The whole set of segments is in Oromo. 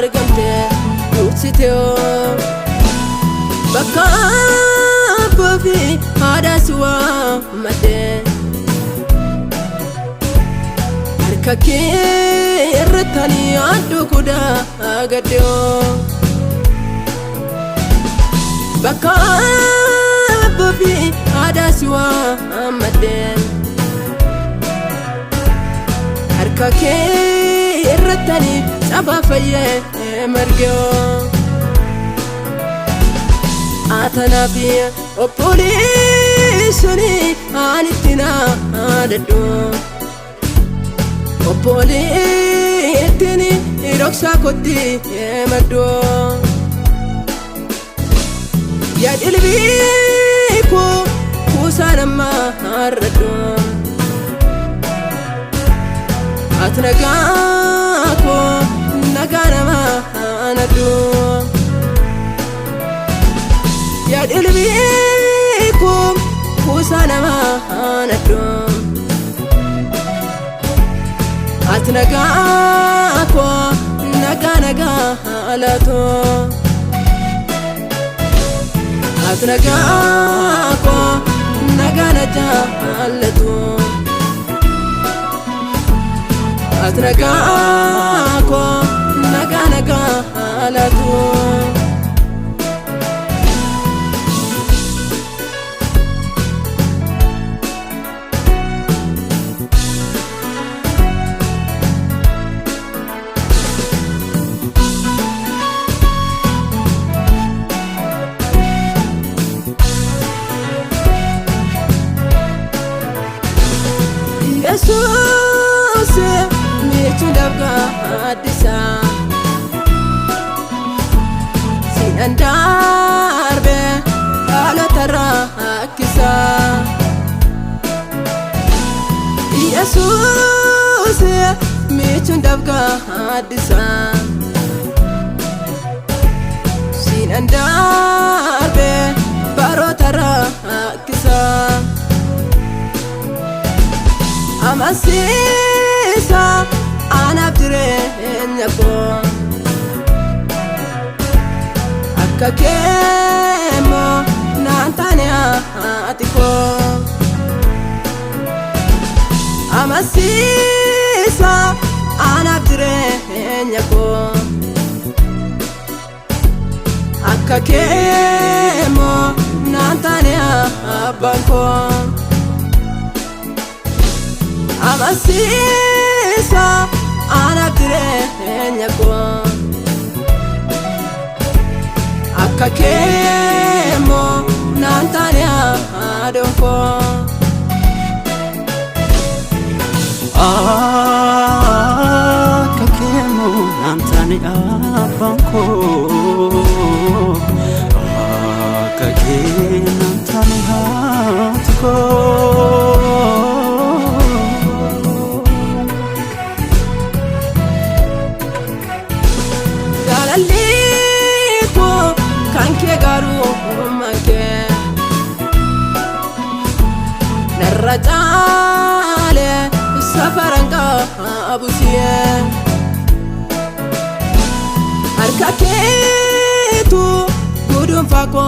argamte dursiteo bakka bofi hadaswa made harkake irratani addu kuda agadeo bakka bofi hadaswa made harkake irratani sabafaye margyo atana bi opolisoni anitina addo opolitini iroksa kotti maddo ya dilbi ko kusanama ardo atnaga ko naganama anadu ya dilbi ko kusanama anadu atnaga ko naga alato atnaga ko naga alato atnaga ko naga alato Jesus me chundabga adisa sinandarbe ala tara kisa Jesus me chundabga adisa sinandarbe baro tara kisa amasisa anabdire nyako akakemo nantania atiko amasisa anabdire nyako akakemo nantania banko amasisa anabdire nyako akakemo nantania adonko akakemo nantania banko akakemo nantania atiko Aliko kanke garu make narajale safaranga abusiye arkake tu gudum fako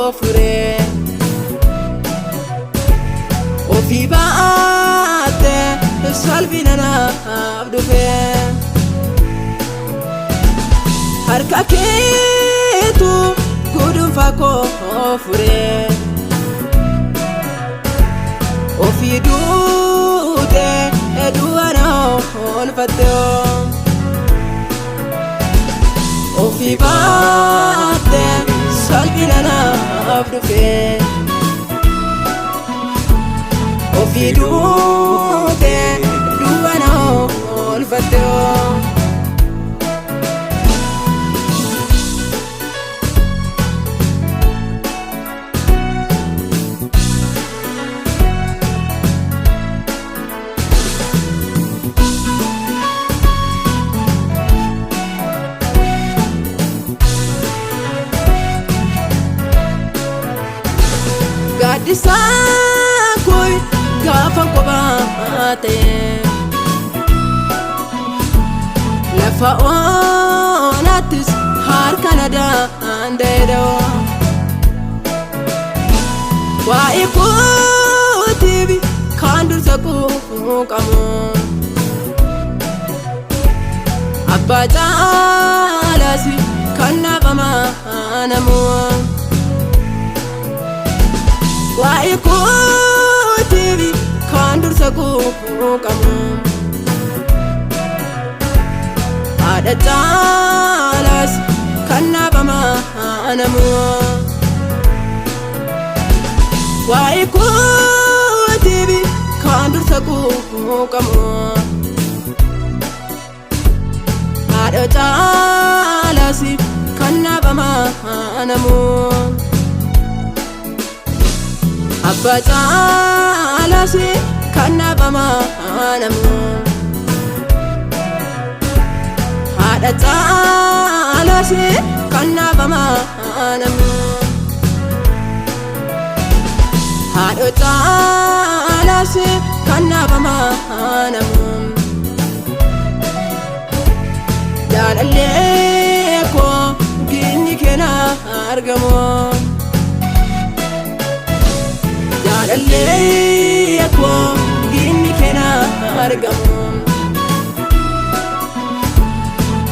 ofure ofibate salvinana abdufe harkake tu gudum fako ofure ofidute eduana onfateo ofibate salvinana abdufe ofidute eduana onfateo gadisa koi gafan ko baate lafa ona danda'edha waa'ee kootiif kan dursa quuqamu abbaa caalaas kan naaf amanamu waa'ee kootiif kan dursa quuqamu haadha caalaas kan naaf amanamu waa'ee kootiif kan dursa quuqamu haadha caalaas kan naaf amanamu abbaa caalaas kan naaf amanamu haadha caalaas kan naaf amanamu haadha caalaas kan naaf amanamu jaalallee koo diinni kee na argamu jaalallee koo diinni kee na argamu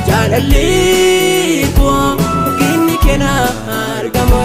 jaalallee koo diinni kee na argamu